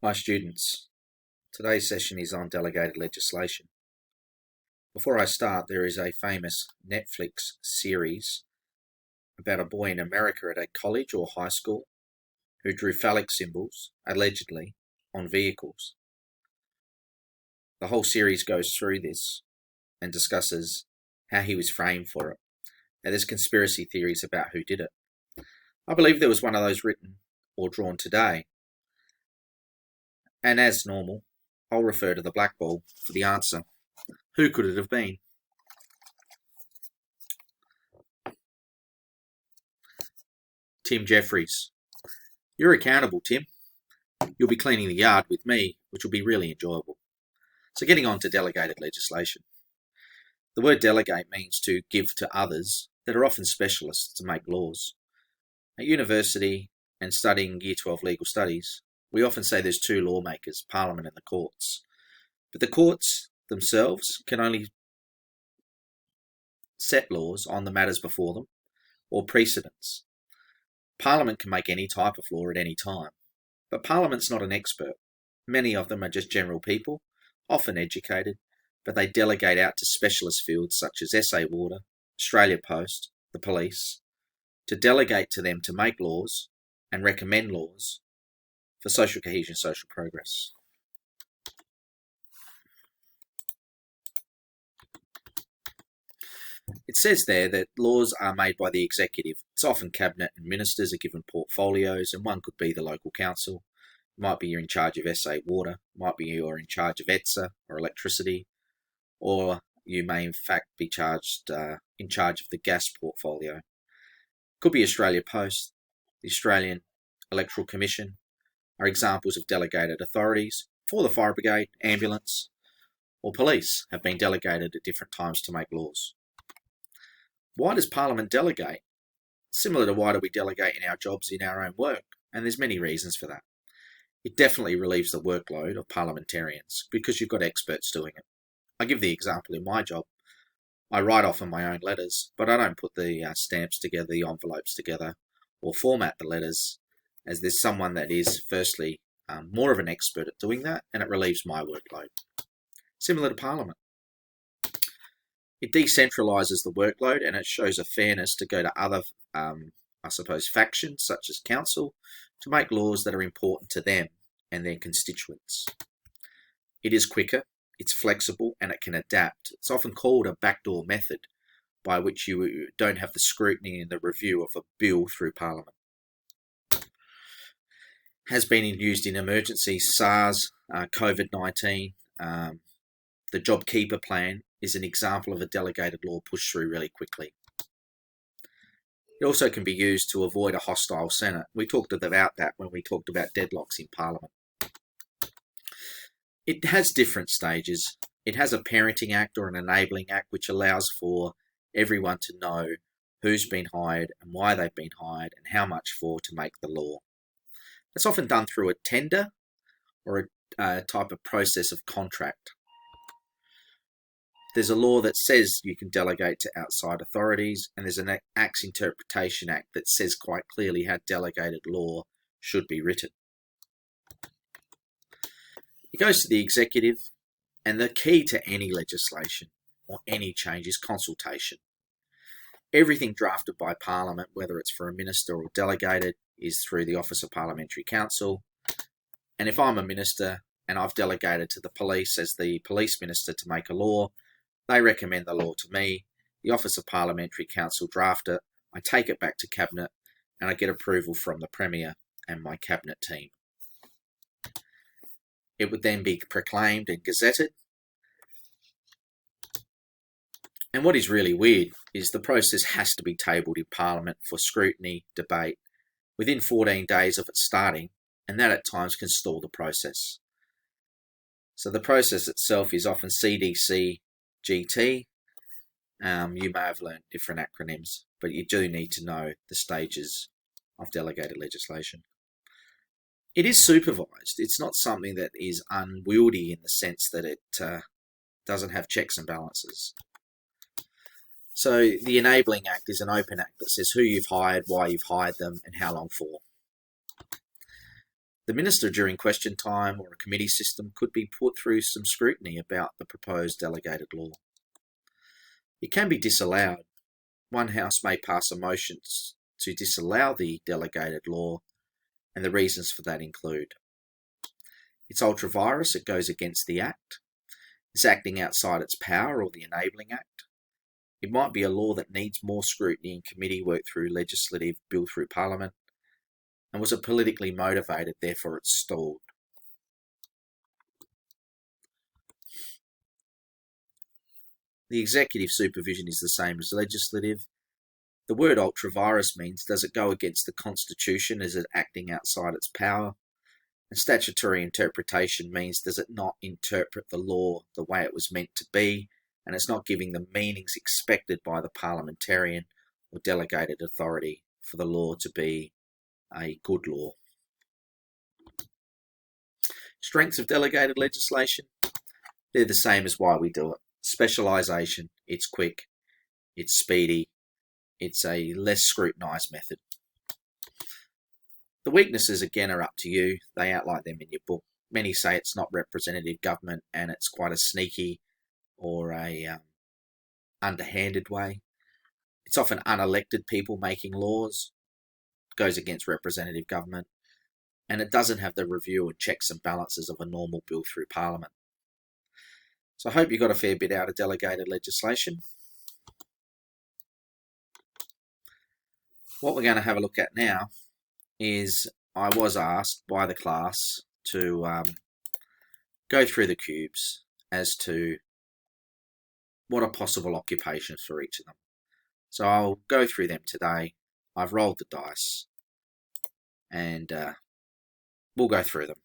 Hi students, today's session is on delegated legislation. Before I start, there is a famous Netflix series about a boy in America at a college or high school who drew phallic symbols, allegedly, on vehicles. The whole series goes through this and discusses how he was framed for it. Now there's conspiracy theories about who did it. I believe there was one of those written or drawn today. And as normal, I'll refer to the black ball for the answer. Who could it have been? Tim Jeffries. You're accountable, Tim. You'll be cleaning the yard with me, which will be really enjoyable. So getting on to delegated legislation. The word delegate means to give to others that are often specialists to make laws. At university and studying Year 12 legal studies, we often say there's two lawmakers, Parliament and the courts. But the courts themselves can only set laws on the matters before them or precedents. Parliament can make any type of law at any time, but Parliament's not an expert. Many of them are just general people, often educated, but they delegate out to specialist fields such as SA Water, Australia Post, the police, to delegate to them to make laws and recommend laws for social cohesion, social progress. It says there that laws are made by the executive. It's often cabinet and ministers are given portfolios, and one could be the local council. It might be you're in charge of SA Water, it might be you're in charge of ETSA or electricity, or you may in fact be in charge of the gas portfolio. It could be Australia Post, the Australian Electoral Commission are examples of delegated authorities for the fire brigade, ambulance, or police have been delegated at different times to make laws. Why does Parliament delegate? Similar to why do we delegate in our jobs in our own work? And there's many reasons for that. It definitely relieves the workload of parliamentarians because you've got experts doing it. I give the example in my job. I write often my own letters, but I don't put the stamps together, the envelopes together, or format the letters, as there's someone that is, firstly, more of an expert at doing that, and it relieves my workload. Similar to Parliament. It decentralises the workload and it shows a fairness to go to other, factions such as council to make laws that are important to them and their constituents. It is quicker, it's flexible, and it can adapt. It's often called a backdoor method by which you don't have the scrutiny and the review of a bill through Parliament. Has been used in emergencies, SARS, COVID-19, the JobKeeper plan is an example of a delegated law pushed through really quickly. It also can be used to avoid a hostile Senate. We talked about that when we talked about deadlocks in Parliament. It has different stages. It has a parenting act or an enabling act which allows for everyone to know who's been hired and why they've been hired and how much for to make the law. It's often done through a tender or a type of process of contract. There's a law that says you can delegate to outside authorities, and there's an Acts Interpretation Act that says quite clearly how delegated law should be written. It goes to the executive, and the key to any legislation or any change is consultation. Everything drafted by Parliament, whether it's for a minister or delegated, is through the Office of Parliamentary Counsel. And if I'm a minister and I've delegated to the police as the police minister to make a law, they recommend the law to me, the Office of Parliamentary Counsel draft it, I take it back to Cabinet, and I get approval from the Premier and my Cabinet team. It would then be proclaimed and gazetted. And what is really weird is the process has to be tabled in Parliament for scrutiny, debate, within 14 days of it starting, and that at times can stall the process. So the process itself is often CDC, GT. You may have learned different acronyms, but you do need to know the stages of delegated legislation. It is supervised. It's not something that is unwieldy in the sense that it doesn't have checks and balances. So the Enabling Act is an open act that says who you've hired, why you've hired them, and how long for. The minister during question time or a committee system could be put through some scrutiny about the proposed delegated law. It can be disallowed. One house may pass a motion to disallow the delegated law, and the reasons for that include: it's ultra-virus, it goes against the Act, it's acting outside its power or the Enabling Act, it might be a law that needs more scrutiny and committee work through legislative bill through Parliament, and was it politically motivated, therefore it's stalled. The executive supervision is the same as legislative. The word ultra-virus means, does it go against the Constitution? Is it acting outside its power? And statutory interpretation means, does it not interpret the law the way it was meant to be, and it's not giving the meanings expected by the parliamentarian or delegated authority for the law to be a good law. Strengths of delegated legislation, they're the same as why we do it. Specialisation, it's quick, it's speedy, it's a less scrutinised method. The weaknesses, again, are up to you. They outline them in your book. Many say it's not representative government and it's quite a sneaky or a underhanded way. It's often unelected people making laws, goes against representative government, and it doesn't have the review and checks and balances of a normal bill through Parliament. So I hope you got a fair bit out of delegated legislation. What we're going to have a look at now is, I was asked by the class to go through the cubes as to what are possible occupations for each of them. So I'll go through them today. I've rolled the dice and we'll go through them.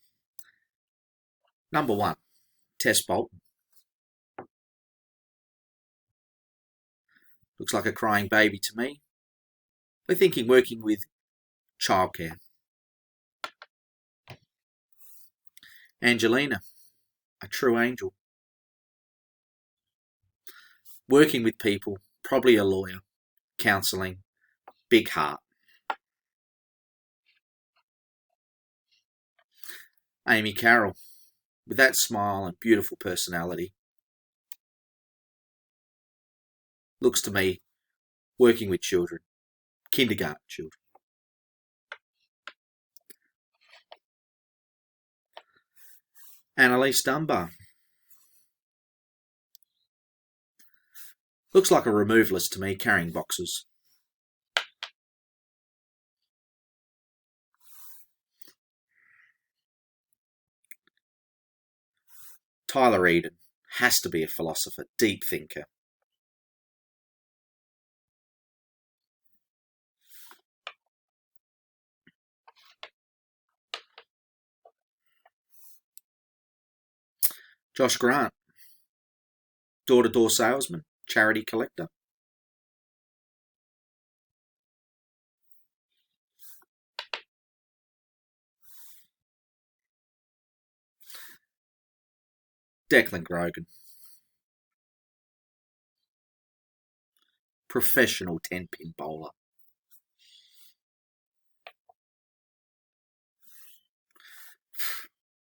Number 1, Tess Bolton. Looks like a crying baby to me. We're thinking working with childcare. Angelina, a true angel. Working with people, probably a lawyer, counselling, big heart. Amy Carroll, with that smile and beautiful personality. Looks to me, working with children, kindergarten children. Annalise Dunbar. Looks like a removalist to me, carrying boxes. Tyler Eden, has to be a philosopher, deep thinker. Josh Grant, door-to-door salesman, charity collector. Declan Grogan, professional 10-pin bowler.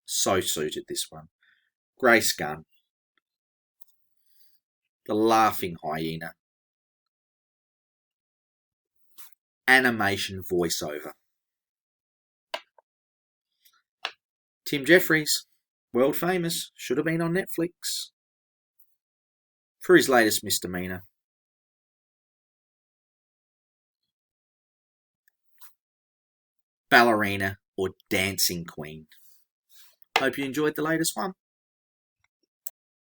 So suited, this one. Grace Gunn, the laughing hyena. Animation voiceover. Tim Jeffries, world famous, should have been on Netflix for his latest misdemeanor. Ballerina or dancing queen. Hope you enjoyed the latest one.